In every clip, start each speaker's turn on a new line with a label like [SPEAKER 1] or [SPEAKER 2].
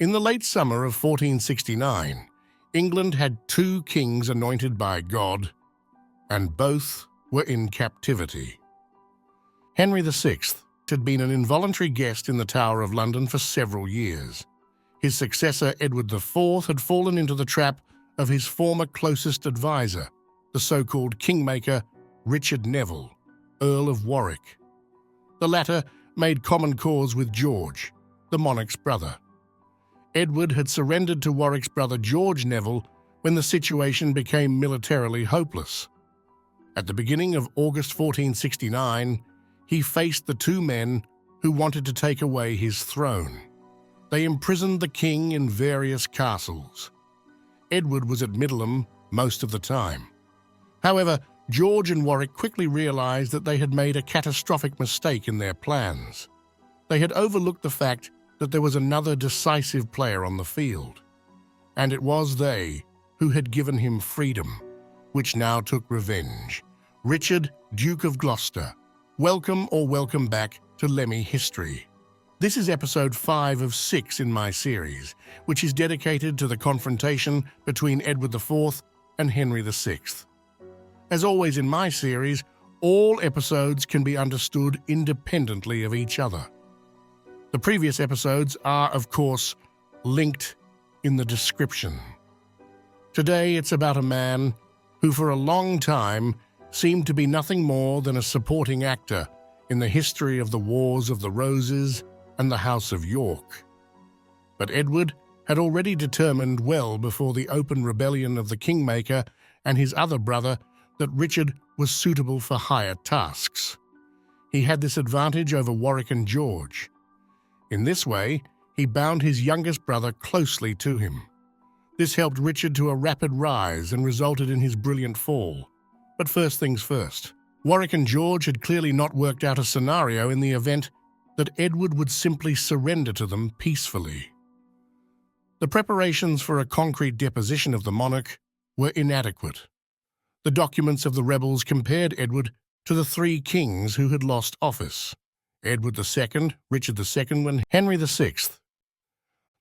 [SPEAKER 1] In the late summer of 1469, England had two kings anointed by God, and both were in captivity. Henry VI had been an involuntary guest in the Tower of London for several years. His successor, Edward IV, had fallen into the trap of his former closest advisor, the so-called kingmaker Richard Neville, Earl of Warwick. The latter made common cause with George, the monarch's brother. Edward had surrendered to Warwick's brother George Neville when the situation became militarily hopeless. At the beginning of August 1469, he faced the two men who wanted to take away his throne. They imprisoned the king in various castles. Edward was at Middleham most of the time. However, George and Warwick quickly realized that they had made a catastrophic mistake in their plans. They had overlooked the fact that there was another decisive player on the field, and it was they who had given him freedom, which now took revenge. Richard, Duke of Gloucester. Welcome or welcome back to Lemmy History. This is episode 5 of 6 in my series, which is dedicated to the confrontation between Edward IV and Henry VI. As always in my series, all episodes can be understood independently of each other. The previous episodes are, of course, linked in the description. Today it's about a man who for a long time seemed to be nothing more than a supporting actor in the history of the Wars of the Roses and the House of York. But Edward had already determined well before the open rebellion of the kingmaker and his other brother that Richard was suitable for higher tasks. He had this advantage over Warwick and George. In this way, he bound his youngest brother closely to him. This helped Richard to a rapid rise and resulted in his brilliant fall. But first things first. Warwick and George had clearly not worked out a scenario in the event that Edward would simply surrender to them peacefully. The preparations for a concrete deposition of the monarch were inadequate. The documents of the rebels compared Edward to the three kings who had lost office: Edward II, Richard II, and Henry VI.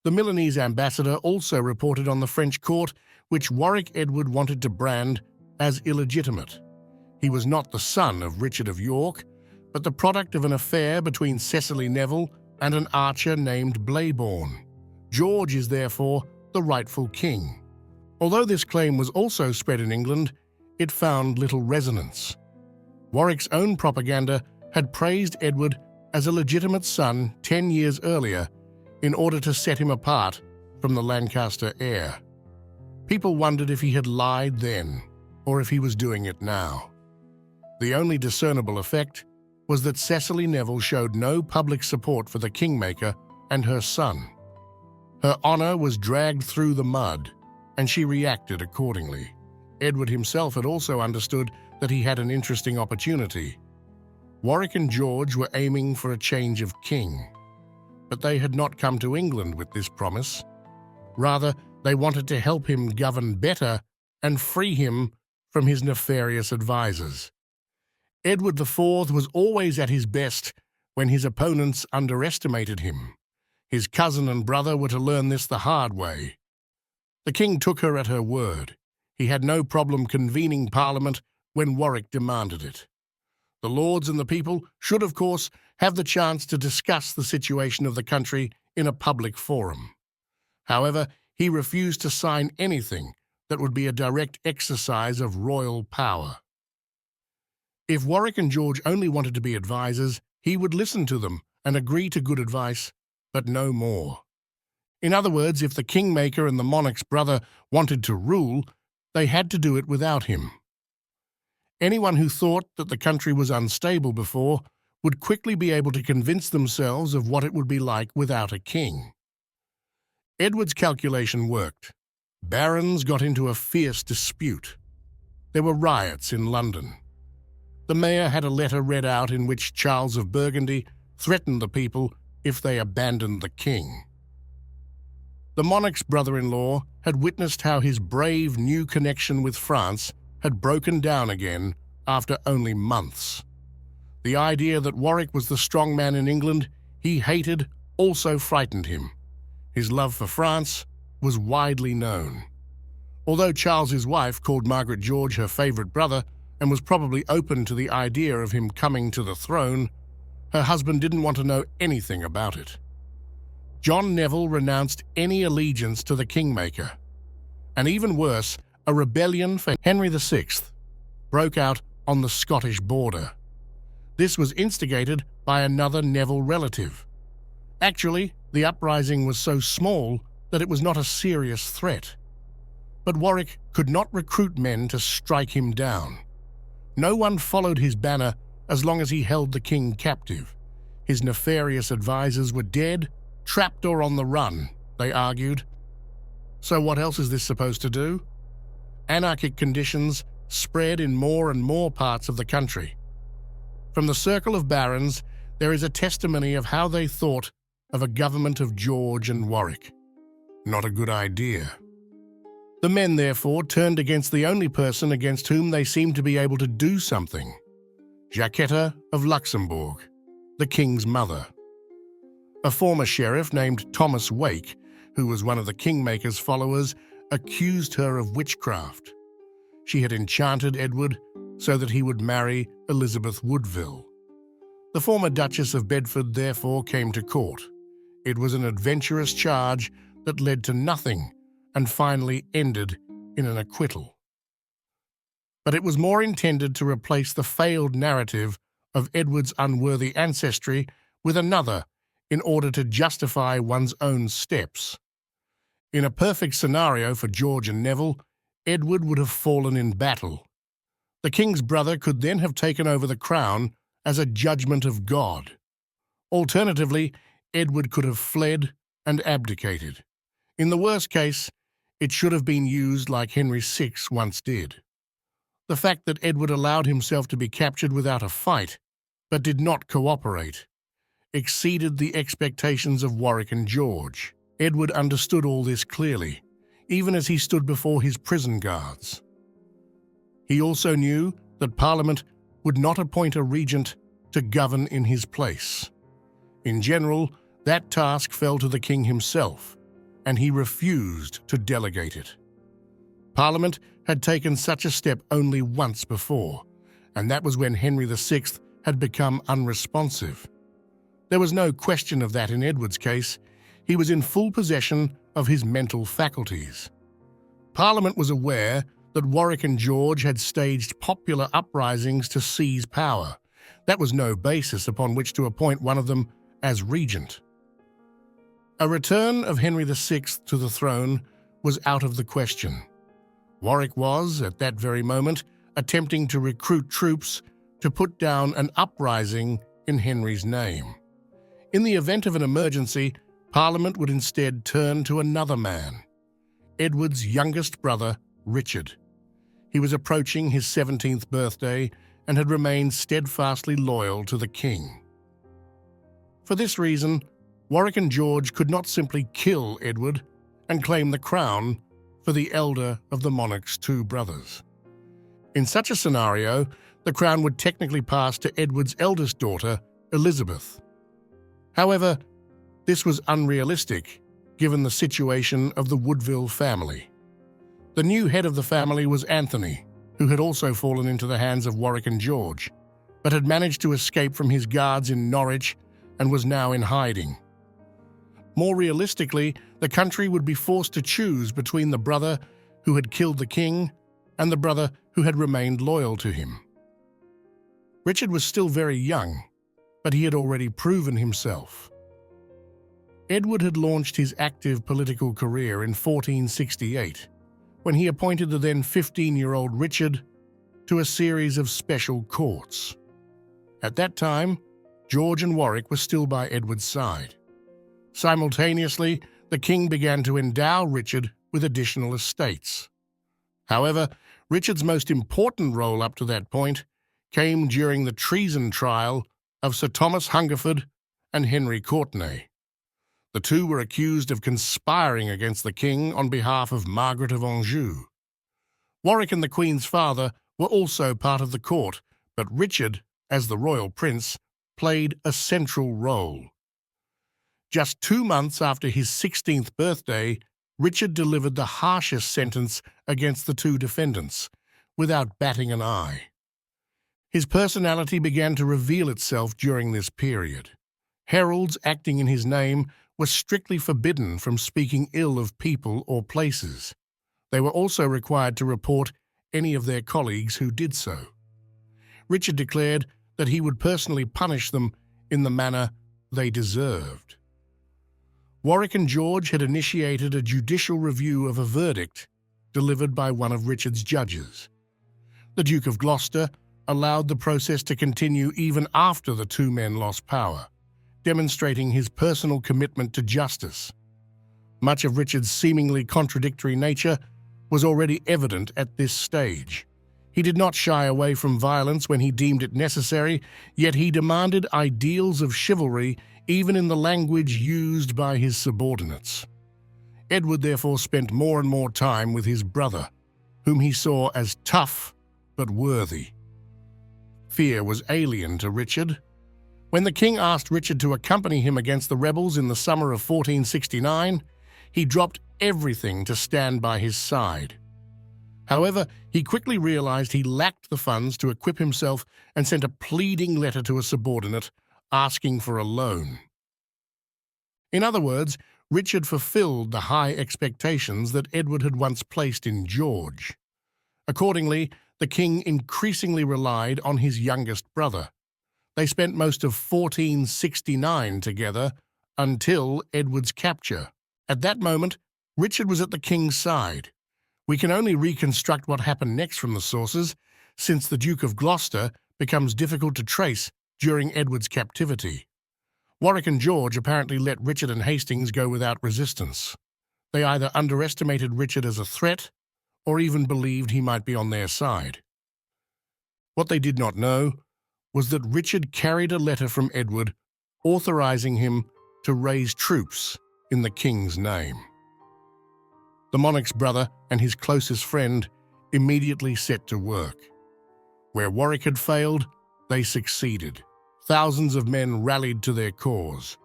[SPEAKER 1] The Milanese ambassador also reported on the French court, which Warwick Edward wanted to brand as illegitimate. He was not the son of Richard of York, but the product of an affair between Cecily Neville and an archer named Blaeborn. George is therefore the rightful king. Although this claim was also spread in England, it found little resonance. Warwick's own propaganda had praised Edward as a legitimate son 10 years earlier in order to set him apart from the Lancaster heir. People wondered if he had lied then or if he was doing it now. The only discernible effect was that Cecily Neville showed no public support for the kingmaker and her son. Her honor was dragged through the mud, and she reacted accordingly. Edward himself had also understood that he had an interesting opportunity. Warwick and George were aiming for a change of king, but they had not come to England with this promise. Rather, they wanted to help him govern better and free him from his nefarious advisors. Edward IV was always at his best when his opponents underestimated him. His cousin and brother were to learn this the hard way. The king took her at her word. He had no problem convening Parliament when Warwick demanded it. The lords and the people should, of course, have the chance to discuss the situation of the country in a public forum. However, he refused to sign anything that would be a direct exercise of royal power. If Warwick and George only wanted to be advisors, he would listen to them and agree to good advice, but no more. In other words, if the kingmaker and the monarch's brother wanted to rule, they had to do it without him. Anyone who thought that the country was unstable before would quickly be able to convince themselves of what it would be like without a king. Edward's calculation worked. Barons got into a fierce dispute. There were riots in London. The mayor had a letter read out in which Charles of Burgundy threatened the people if they abandoned the king. The monarch's brother-in-law had witnessed how his brave new connection with France had broken down again after only months. The idea that Warwick was the strong man in England he hated also frightened him. His love for France was widely known. Although Charles's wife called Margaret George her favourite brother and was probably open to the idea of him coming to the throne, her husband didn't want to know anything about it. John Neville renounced any allegiance to the kingmaker. And even worse, a rebellion for Henry VI broke out on the Scottish border. This was instigated by another Neville relative. Actually, the uprising was so small that it was not a serious threat. But Warwick could not recruit men to strike him down. No one followed his banner as long as he held the king captive. His nefarious advisors were dead, trapped or on the run, they argued. So what else is this supposed to do? Anarchic conditions spread in more and more parts of the country. From the circle of barons, there is a testimony of how they thought of a government of George and Warwick. Not a good idea. The men, therefore, turned against the only person against whom they seemed to be able to do something, Jacquetta of Luxembourg, the king's mother. A former sheriff named Thomas Wake, who was one of the kingmaker's followers, accused her of witchcraft. She had enchanted Edward so that he would marry Elizabeth Woodville. The former Duchess of Bedford therefore came to court. It was an adventurous charge that led to nothing and finally ended in an acquittal. But it was more intended to replace the failed narrative of Edward's unworthy ancestry with another in order to justify one's own steps. In a perfect scenario for George and Neville, Edward would have fallen in battle. The king's brother could then have taken over the crown as a judgment of God. Alternatively, Edward could have fled and abdicated. In the worst case, it should have been used like Henry VI once did. The fact that Edward allowed himself to be captured without a fight, but did not cooperate, exceeded the expectations of Warwick and George. Edward understood all this clearly, even as he stood before his prison guards. He also knew that Parliament would not appoint a regent to govern in his place. In general, that task fell to the king himself, and he refused to delegate it. Parliament had taken such a step only once before, and that was when Henry VI had become unresponsive. There was no question of that in Edward's case. He was in full possession of his mental faculties. Parliament was aware that Warwick and George had staged popular uprisings to seize power. That was no basis upon which to appoint one of them as regent. A return of Henry VI to the throne was out of the question. Warwick was, at that very moment, attempting to recruit troops to put down an uprising in Henry's name. In the event of an emergency, Parliament would instead turn to another man, Edward's youngest brother, Richard. He was approaching his 17th birthday and had remained steadfastly loyal to the king. For this reason, Warwick and George could not simply kill Edward and claim the crown for the elder of the monarch's two brothers. In such a scenario, the crown would technically pass to Edward's eldest daughter, Elizabeth. However, this was unrealistic, given the situation of the Woodville family. The new head of the family was Anthony, who had also fallen into the hands of Warwick and George, but had managed to escape from his guards in Norwich and was now in hiding. More realistically, the country would be forced to choose between the brother who had killed the king and the brother who had remained loyal to him. Richard was still very young, but he had already proven himself. Edward had launched his active political career in 1468, when he appointed the then 15-year-old Richard to a series of special courts. At that time, George and Warwick were still by Edward's side. Simultaneously, the king began to endow Richard with additional estates. However, Richard's most important role up to that point came during the treason trial of Sir Thomas Hungerford and Henry Courtenay. The two were accused of conspiring against the king on behalf of Margaret of Anjou. Warwick and the Queen's father were also part of the court, but Richard, as the royal prince, played a central role. Just 2 months after his 16th birthday, Richard delivered the harshest sentence against the two defendants, without batting an eye. His personality began to reveal itself during this period. Heralds acting in his name were strictly forbidden from speaking ill of people or places. They were also required to report any of their colleagues who did so. Richard declared that he would personally punish them in the manner they deserved. Warwick and George had initiated a judicial review of a verdict delivered by one of Richard's judges. The Duke of Gloucester allowed the process to continue even after the two men lost power, demonstrating his personal commitment to justice. Much of Richard's seemingly contradictory nature was already evident at this stage. He did not shy away from violence when he deemed it necessary, yet he demanded ideals of chivalry even in the language used by his subordinates. Edward therefore spent more and more time with his brother, whom he saw as tough but worthy. Fear was alien to Richard. When the king asked Richard to accompany him against the rebels in the summer of 1469, he dropped everything to stand by his side. However, he quickly realized he lacked the funds to equip himself and sent a pleading letter to a subordinate asking for a loan. In other words, Richard fulfilled the high expectations that Edward had once placed in George. Accordingly, the king increasingly relied on his youngest brother. They spent most of 1469 together until Edward's capture. At that moment, Richard was at the king's side. We can only reconstruct what happened next from the sources, since the Duke of Gloucester becomes difficult to trace during Edward's captivity. Warwick and George apparently let Richard and Hastings go without resistance. They either underestimated Richard as a threat or even believed he might be on their side. What they did not know was that Richard carried a letter from Edward authorizing him to raise troops in the king's name. The monarch's brother and his closest friend immediately set to work. Where Warwick had failed, they succeeded. Thousands of men rallied to their cause.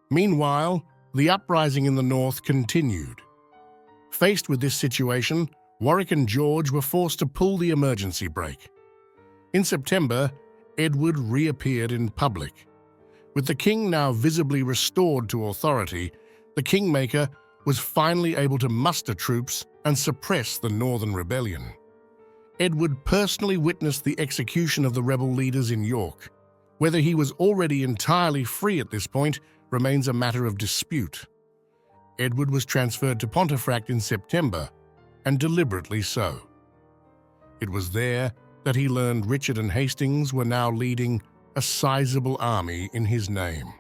[SPEAKER 1] Meanwhile, the uprising in the north continued. Faced with this situation, Warwick and George were forced to pull the emergency brake. In September, Edward reappeared in public. With the king now visibly restored to authority, the kingmaker was finally able to muster troops and suppress the northern rebellion. Edward personally witnessed the execution of the rebel leaders in York. Whether he was already entirely free at this point remains a matter of dispute. Edward was transferred to Pontefract in September, and deliberately so. It was there that he learned Richard and Hastings were now leading a sizable army in his name.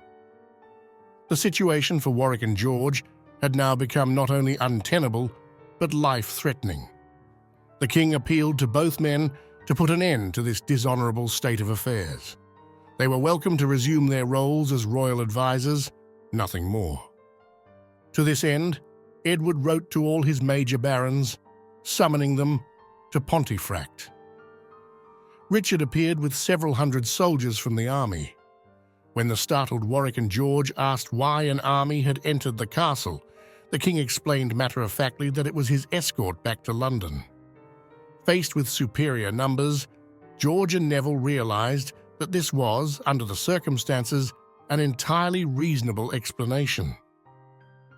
[SPEAKER 1] The situation for Warwick and George had now become not only untenable, but life-threatening. The king appealed to both men to put an end to this dishonorable state of affairs. They were welcome to resume their roles as royal advisors, nothing more. To this end, Edward wrote to all his major barons, summoning them to Pontefract. Richard appeared with several hundred soldiers from the army. When the startled Warwick and George asked why an army had entered the castle, the king explained matter-of-factly that it was his escort back to London. Faced with superior numbers, George and Neville realized that this was, under the circumstances, an entirely reasonable explanation.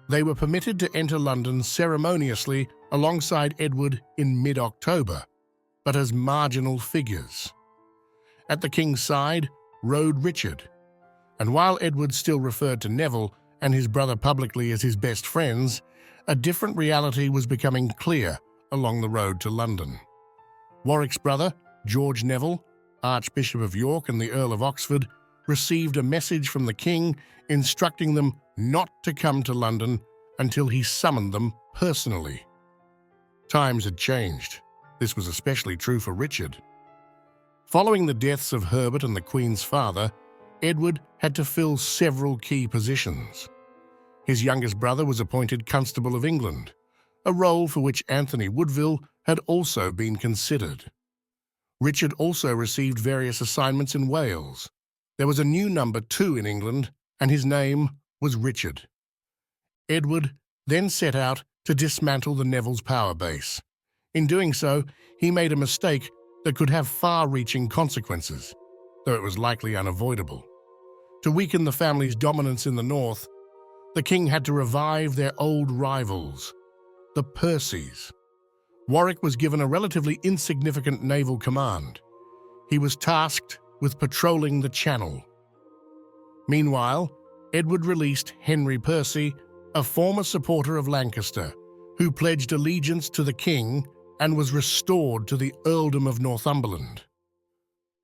[SPEAKER 1] They were permitted to enter London ceremoniously alongside Edward in mid-October, but as marginal figures. At the king's side rode Richard, and while Edward still referred to Neville and his brother publicly as his best friends, a different reality was becoming clear along the road to London. Warwick's brother, George Neville, Archbishop of York and the Earl of Oxford, received a message from the king instructing them not to come to London until he summoned them personally. Times had changed. This was especially true for Richard. Following the deaths of Herbert and the Queen's father, Edward had to fill several key positions. His youngest brother was appointed Constable of England, a role for which Anthony Woodville had also been considered. Richard also received various assignments in Wales. There was a new number 2 in England, and his name was Richard. Edward then set out to dismantle the Nevilles' power base. In doing so, he made a mistake that could have far-reaching consequences, though it was likely unavoidable. To weaken the family's dominance in the north, the king had to revive their old rivals, the Percys. Warwick was given a relatively insignificant naval command. He was tasked with patrolling the Channel. Meanwhile, Edward released Henry Percy, a former supporter of Lancaster, who pledged allegiance to the king and was restored to the earldom of Northumberland.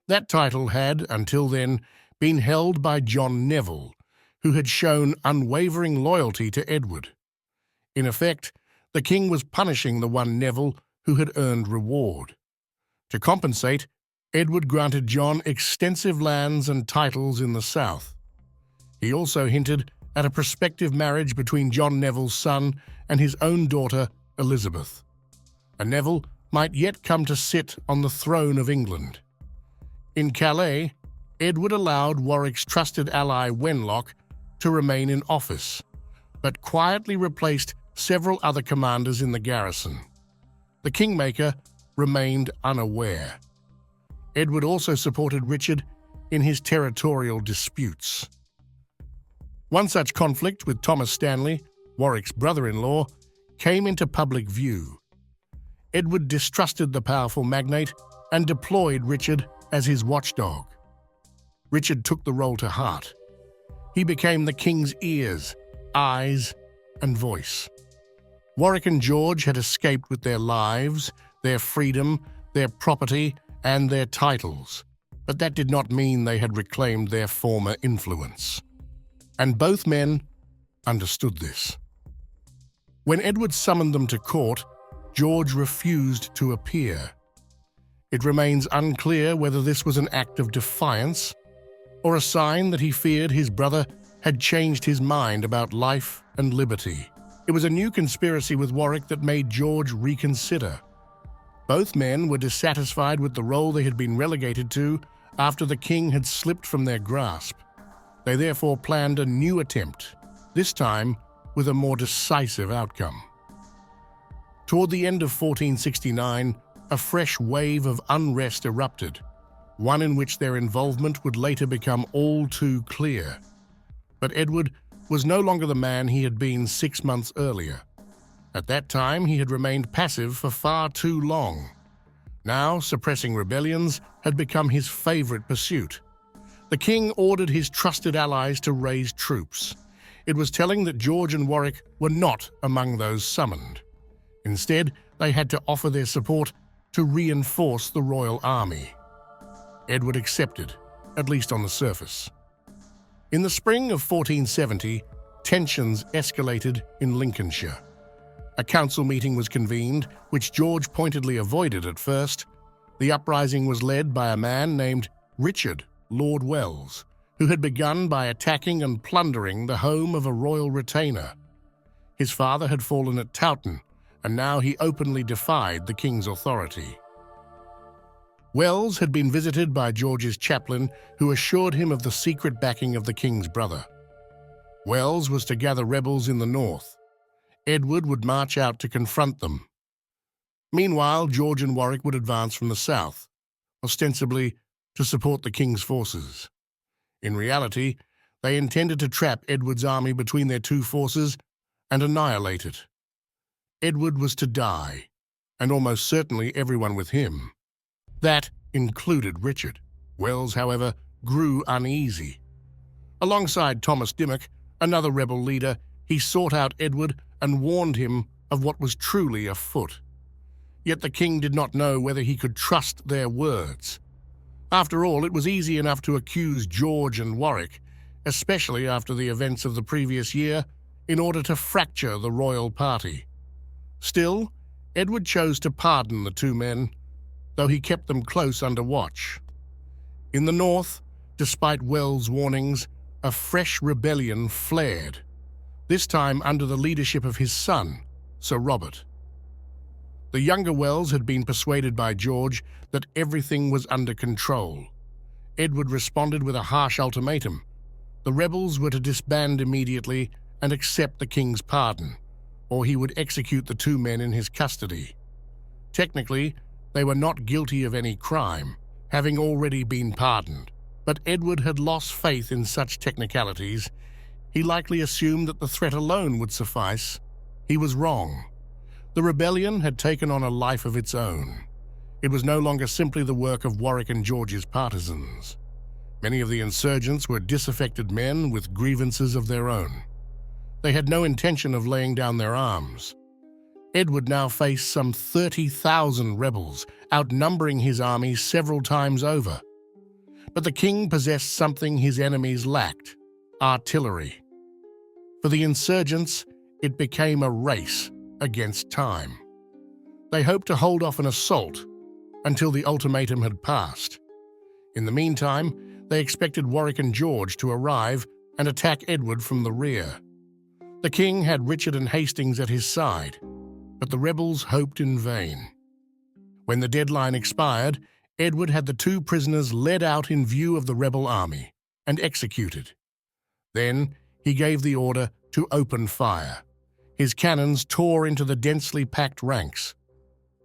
[SPEAKER 1] That title had, until then, been held by John Neville, who had shown unwavering loyalty to Edward. In effect, the king was punishing the one Neville who had earned reward. To compensate, Edward granted John extensive lands and titles in the south. He also hinted at a prospective marriage between John Neville's son and his own daughter, Elizabeth. A Neville might yet come to sit on the throne of England. In Calais, Edward allowed Warwick's trusted ally Wenlock to remain in office, but quietly replaced several other commanders in the garrison. The kingmaker remained unaware. Edward also supported Richard in his territorial disputes. One such conflict with Thomas Stanley, Warwick's brother-in-law, came into public view. Edward distrusted the powerful magnate and deployed Richard as his watchdog. Richard took the role to heart. He became the king's ears, eyes, and voice. Warwick and George had escaped with their lives, their freedom, their property, and their titles, but that did not mean they had reclaimed their former influence. And both men understood this. When Edward summoned them to court, George refused to appear. It remains unclear whether this was an act of defiance or a sign that he feared his brother had changed his mind about life and liberty. It was a new conspiracy with Warwick that made George reconsider. Both men were dissatisfied with the role they had been relegated to after the king had slipped from their grasp. They therefore planned a new attempt, this time with a more decisive outcome. Toward the end of 1469, a fresh wave of unrest erupted, one in which their involvement would later become all too clear. But Edward was no longer the man he had been 6 months earlier. At that time, he had remained passive for far too long. Now, suppressing rebellions had become his favorite pursuit. The king ordered his trusted allies to raise troops. It was telling that George and Warwick were not among those summoned. Instead, they had to offer their support to reinforce the royal army. Edward accepted, at least on the surface. In the spring of 1470, tensions escalated in Lincolnshire. A council meeting was convened, which George pointedly avoided at first. The uprising was led by a man named Richard, Lord Wells, who had begun by attacking and plundering the home of a royal retainer. His father had fallen at Towton, and now he openly defied the king's authority. Wells had been visited by George's chaplain, who assured him of the secret backing of the king's brother. Wells was to gather rebels in the north. Edward would march out to confront them. Meanwhile, George and Warwick would advance from the south, ostensibly to support the king's forces. In reality, they intended to trap Edward's army between their two forces and annihilate it. Edward was to die, and almost certainly everyone with him. That included Richard. Wells, however, grew uneasy. Alongside Thomas Dimmock, another rebel leader, he sought out Edward and warned him of what was truly afoot. Yet the king did not know whether he could trust their words. After all, it was easy enough to accuse George and Warwick, especially after the events of the previous year, in order to fracture the royal party. Still, Edward chose to pardon the two men, though he kept them close under watch. In the north, despite Wells' warnings, a fresh rebellion flared, this time under the leadership of his son, Sir Robert. The younger Wells had been persuaded by George that everything was under control. Edward responded with a harsh ultimatum: The rebels were to disband immediately and accept the king's pardon, or he would execute the two men in his custody. Technically, they were not guilty of any crime, having already been pardoned, but Edward had lost faith in such technicalities. He likely assumed that the threat alone would suffice. He was wrong. The rebellion had taken on a life of its own. It was no longer simply the work of Warwick and George's partisans. Many of the insurgents were disaffected men with grievances of their own. They had no intention of laying down their arms. Edward now faced some 30,000 rebels, outnumbering his army several times over. But the king possessed something his enemies lacked: artillery. For the insurgents, it became a race against time. They hoped to hold off an assault until the ultimatum had passed. In the meantime, they expected Warwick and George to arrive and attack Edward from the rear. The king had Richard and Hastings at his side, but the rebels hoped in vain. When the deadline expired, Edward had the two prisoners led out in view of the rebel army and executed. Then he gave the order to open fire. His cannons tore into the densely packed ranks.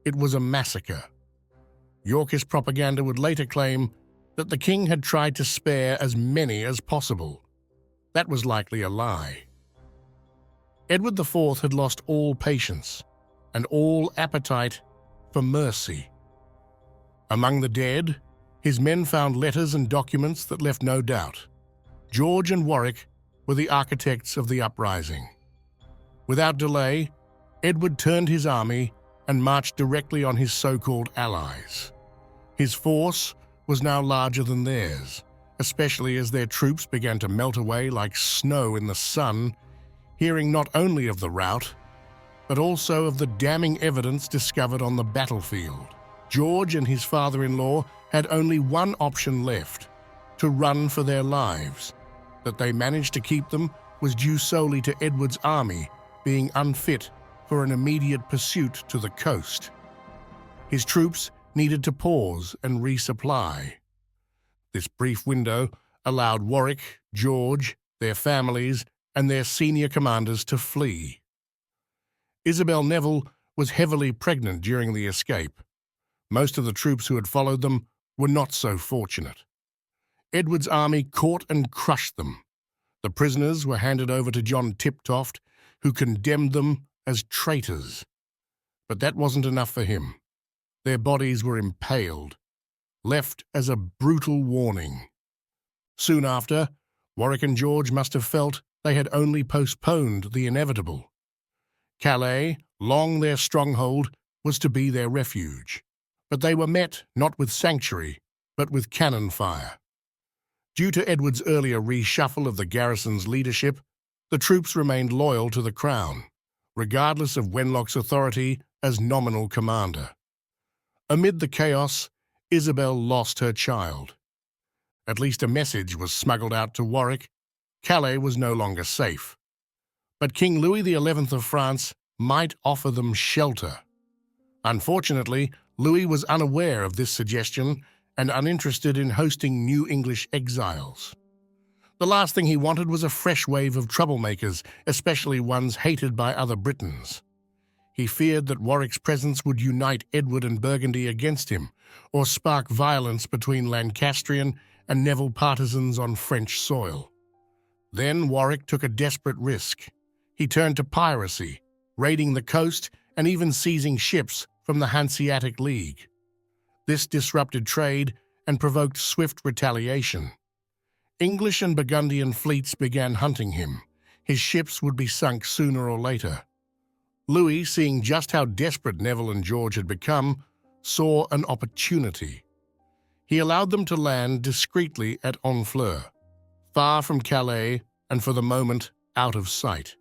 [SPEAKER 1] It was a massacre. Yorkist propaganda would later claim that the king had tried to spare as many as possible. That was likely a lie. Edward IV had lost all patience and all appetite for mercy. Among the dead, his men found letters and documents that left no doubt. George and Warwick were the architects of the uprising. Without delay, Edward turned his army and marched directly on his so-called allies. His force was now larger than theirs, especially as their troops began to melt away like snow in the sun, hearing not only of the rout, but also of the damning evidence discovered on the battlefield. George and his father-in-law had only one option left: to run for their lives. That they managed to keep them was due solely to Edward's army being unfit for an immediate pursuit to the coast. His troops needed to pause and resupply. This brief window allowed Warwick, George, their families, and their senior commanders to flee. Isabel Neville was heavily pregnant during the escape. Most of the troops who had followed them were not so fortunate. Edward's army caught and crushed them. The prisoners were handed over to John Tiptoft, who condemned them as traitors. But that wasn't enough for him. Their bodies were impaled, left as a brutal warning. Soon after, Warwick and George must have felt they had only postponed the inevitable. Calais, long their stronghold, was to be their refuge. But they were met not with sanctuary, but with cannon fire. Due to Edward's earlier reshuffle of the garrison's leadership, the troops remained loyal to the crown, regardless of Wenlock's authority as nominal commander. Amid the chaos, Isabel lost her child. At least a message was smuggled out to Warwick: Calais was no longer safe. But King Louis XI of France might offer them shelter. Unfortunately, Louis was unaware of this suggestion and uninterested in hosting new English exiles. The last thing he wanted was a fresh wave of troublemakers, especially ones hated by other Britons. He feared that Warwick's presence would unite Edward and Burgundy against him, or spark violence between Lancastrian and Neville partisans on French soil. Then Warwick took a desperate risk. He turned to piracy, raiding the coast and even seizing ships from the Hanseatic League. This disrupted trade and provoked swift retaliation. English and Burgundian fleets began hunting him. His ships would be sunk sooner or later. Louis, seeing just how desperate Neville and George had become, saw an opportunity. He allowed them to land discreetly at Honfleur, far from Calais and for the moment out of sight.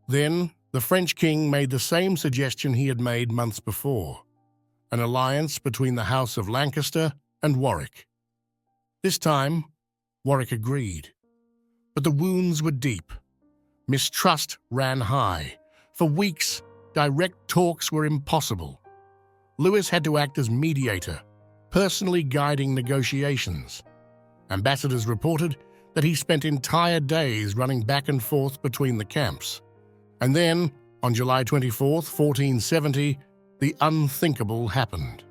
[SPEAKER 1] Then the French king made the same suggestion he had made months before: an alliance between the House of Lancaster and Warwick. This time, Warwick agreed. But the wounds were deep. Mistrust ran high. For weeks, direct talks were impossible. Louis had to act as mediator, personally guiding negotiations. Ambassadors reported that he spent entire days running back and forth between the camps. And then, on July 24, 1470, the unthinkable happened.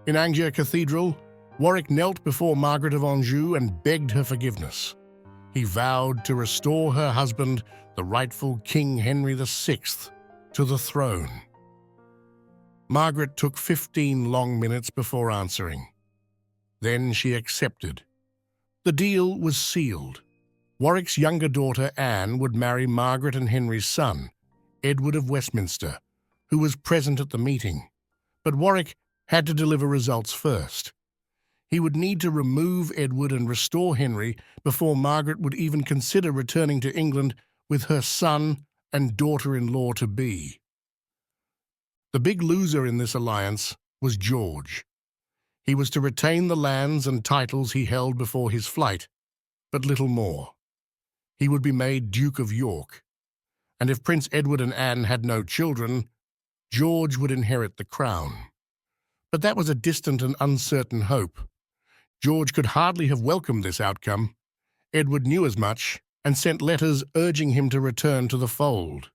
[SPEAKER 1] In Angers Cathedral, Warwick knelt before Margaret of Anjou and begged her forgiveness. He vowed to restore her husband, the rightful King Henry VI, to the throne. Margaret took 15 long minutes before answering. Then she accepted. The deal was sealed. Warwick's younger daughter Anne would marry Margaret and Henry's son, Edward of Westminster, who was present at the meeting. But Warwick had to deliver results first. He would need to remove Edward and restore Henry before Margaret would even consider returning to England with her son and daughter-in-law-to-be. The big loser in this alliance was George. He was to retain the lands and titles he held before his flight, but little more. He would be made Duke of York, and if Prince Edward and Anne had no children, George would inherit the crown. But that was a distant and uncertain hope. George could hardly have welcomed this outcome. Edward knew as much and sent letters urging him to return to the fold.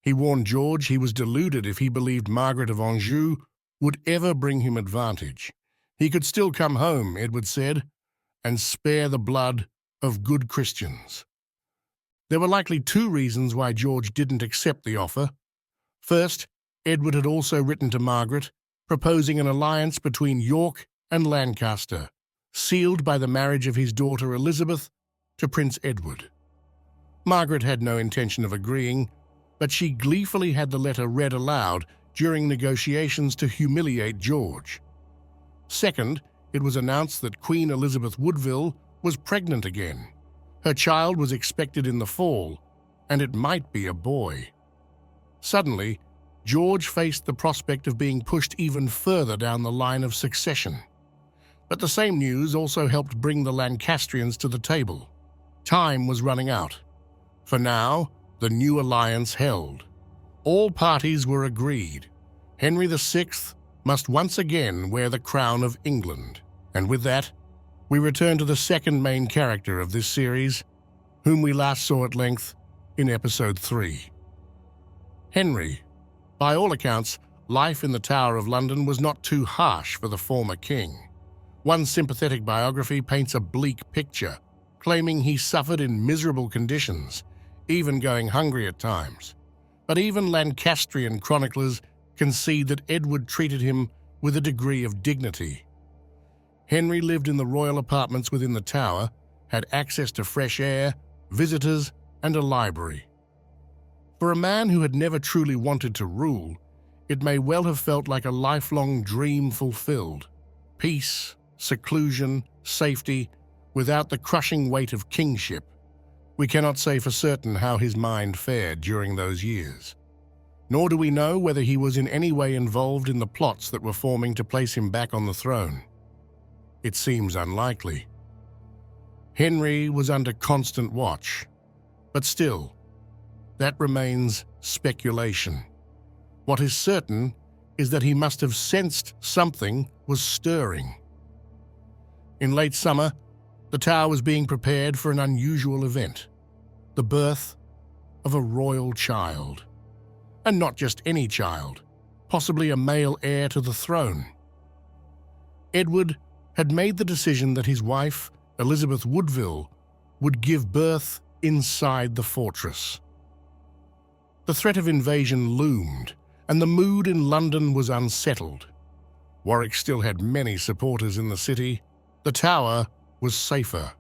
[SPEAKER 1] He warned George he was deluded if he believed Margaret of Anjou would ever bring him advantage. He could still come home, Edward said, and spare the blood of good Christians. There were likely two reasons why George didn't accept the offer. First, Edward had also written to Margaret, proposing an alliance between York and Lancaster, sealed by the marriage of his daughter Elizabeth to Prince Edward. Margaret had no intention of agreeing, but she gleefully had the letter read aloud during negotiations to humiliate George. Second, it was announced that Queen Elizabeth Woodville was pregnant again. Her child was expected in the fall, and it might be a boy. Suddenly, George faced the prospect of being pushed even further down the line of succession. But the same news also helped bring the Lancastrians to the table. Time was running out. For now, the new alliance held. All parties were agreed. Henry VI must once again wear the crown of England. And with that, we return to the second main character of this series, whom we last saw at length in episode 3. Henry. By all accounts, life in the Tower of London was not too harsh for the former king. One sympathetic biography paints a bleak picture, claiming he suffered in miserable conditions, even going hungry at times. But even Lancastrian chroniclers concede that Edward treated him with a degree of dignity. Henry lived in the royal apartments within the tower, had access to fresh air, visitors, and a library. For a man who had never truly wanted to rule, it may well have felt like a lifelong dream fulfilled. Peace, seclusion, safety, without the crushing weight of kingship. We cannot say for certain how his mind fared during those years. Nor do we know whether he was in any way involved in the plots that were forming to place him back on the throne. It seems unlikely. Henry was under constant watch, but still, that remains speculation. What is certain is that he must have sensed something was stirring. In late summer, the tower was being prepared for an unusual event, the birth of a royal child. And not just any child, possibly a male heir to the throne. Edward had made the decision that his wife, Elizabeth Woodville, would give birth inside the fortress. The threat of invasion loomed, and the mood in London was unsettled. Warwick still had many supporters in the city. The tower was safer.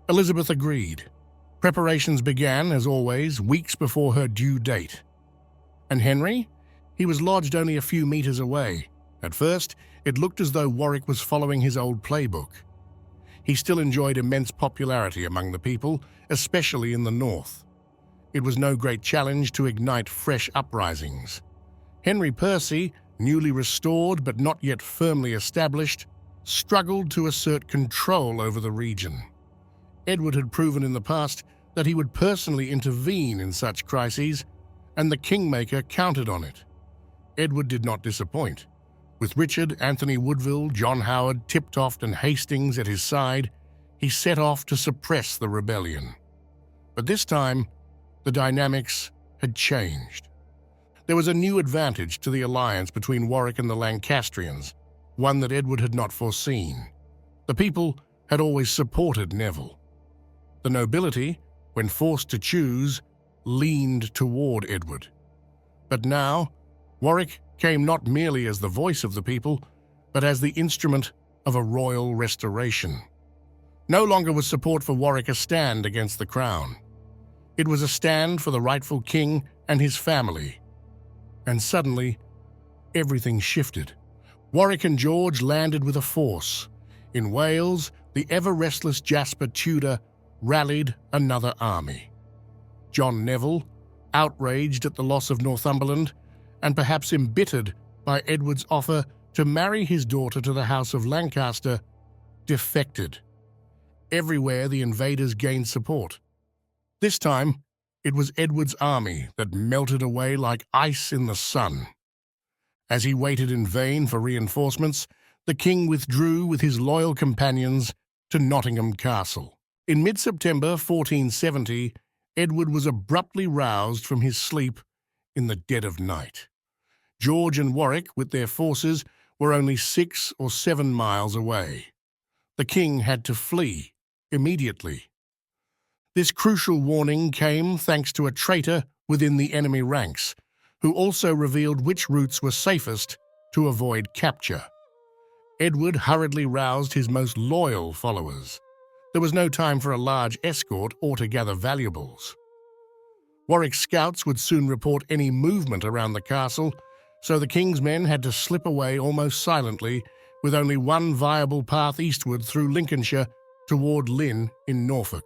[SPEAKER 1] Elizabeth agreed. Preparations began, as always, weeks before her due date. And Henry? He was lodged only a few meters away. At first, it looked as though Warwick was following his old playbook. He still enjoyed immense popularity among the people, especially in the north. It was no great challenge to ignite fresh uprisings. Henry Percy, newly restored but not yet firmly established, struggled to assert control over the region. Edward had proven in the past that he would personally intervene in such crises, and the kingmaker counted on it. Edward did not disappoint. With Richard, Anthony Woodville, John Howard, Tiptoft, and Hastings at his side, he set off to suppress the rebellion. But this time, the dynamics had changed. There was a new advantage to the alliance between Warwick and the Lancastrians, one that Edward had not foreseen. The people had always supported Neville. The nobility, when forced to choose, leaned toward Edward. But now, Warwick came not merely as the voice of the people, but as the instrument of a royal restoration. No longer was support for Warwick a stand against the crown. It was a stand for the rightful king and his family. And suddenly, everything shifted. Warwick and George landed with a force. In Wales, the ever-restless Jasper Tudor rallied another army. John Neville, outraged at the loss of Northumberland, and perhaps embittered by Edward's offer to marry his daughter to the House of Lancaster, defected. Everywhere the invaders gained support. This time, it was Edward's army that melted away like ice in the sun. As he waited in vain for reinforcements, the king withdrew with his loyal companions to Nottingham Castle. In mid-September 1470, Edward was abruptly roused from his sleep in the dead of night. George and Warwick, with their forces, were only 6 or 7 miles away. The king had to flee immediately. This crucial warning came thanks to a traitor within the enemy ranks, who also revealed which routes were safest to avoid capture. Edward hurriedly roused his most loyal followers. There was no time for a large escort or to gather valuables. Warwick's scouts would soon report any movement around the castle, so the king's men had to slip away almost silently, with only one viable path eastward through Lincolnshire toward Lynn in Norfolk.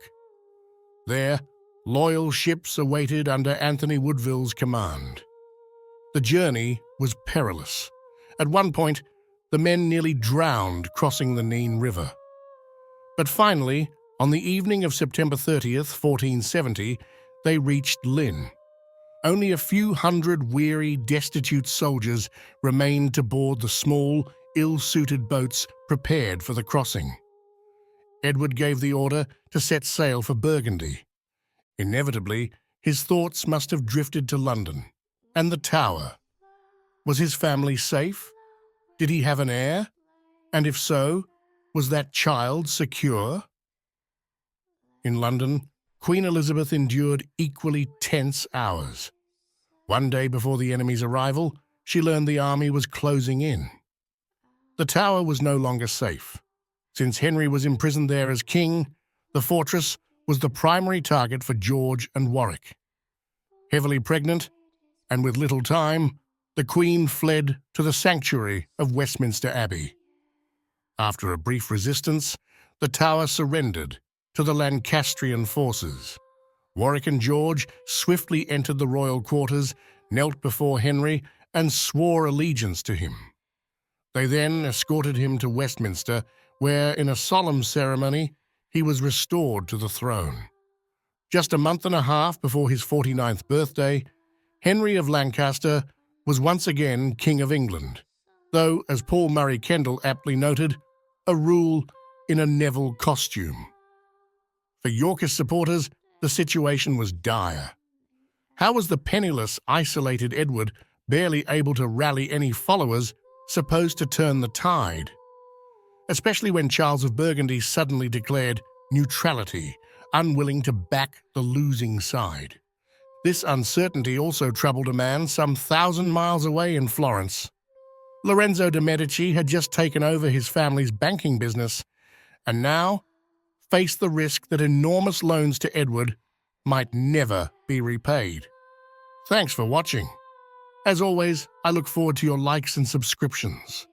[SPEAKER 1] There, loyal ships awaited under Anthony Woodville's command. The journey was perilous. At one point, the men nearly drowned crossing the Nene River. But finally, on the evening of September 30th, 1470, they reached Lynn. Only a few hundred weary, destitute soldiers remained to board the small, ill-suited boats prepared for the crossing. Edward gave the order to set sail for Burgundy. Inevitably, his thoughts must have drifted to London. And the Tower. Was his family safe? Did he have an heir? And if so, was that child secure? In London, Queen Elizabeth endured equally tense hours. One day before the enemy's arrival, she learned the army was closing in. The Tower was no longer safe. Since Henry was imprisoned there as king, the fortress was the primary target for George and Warwick. Heavily pregnant, and with little time, the Queen fled to the sanctuary of Westminster Abbey. After a brief resistance, the Tower surrendered to the Lancastrian forces. Warwick and George swiftly entered the royal quarters, knelt before Henry, and swore allegiance to him. They then escorted him to Westminster, where, in a solemn ceremony, he was restored to the throne. Just a month and a half before his 49th birthday, Henry of Lancaster was once again King of England, though, as Paul Murray Kendall aptly noted, a rule in a Neville costume. For Yorkist supporters, the situation was dire. How was the penniless, isolated Edward, barely able to rally any followers, supposed to turn the tide? Especially when Charles of Burgundy suddenly declared neutrality, unwilling to back the losing side. This uncertainty also troubled a man some 1,000 miles away in Florence. Lorenzo de' Medici had just taken over his family's banking business, and now faced the risk that enormous loans to Edward might never be repaid. Thanks for watching. As always, I look forward to your likes and subscriptions.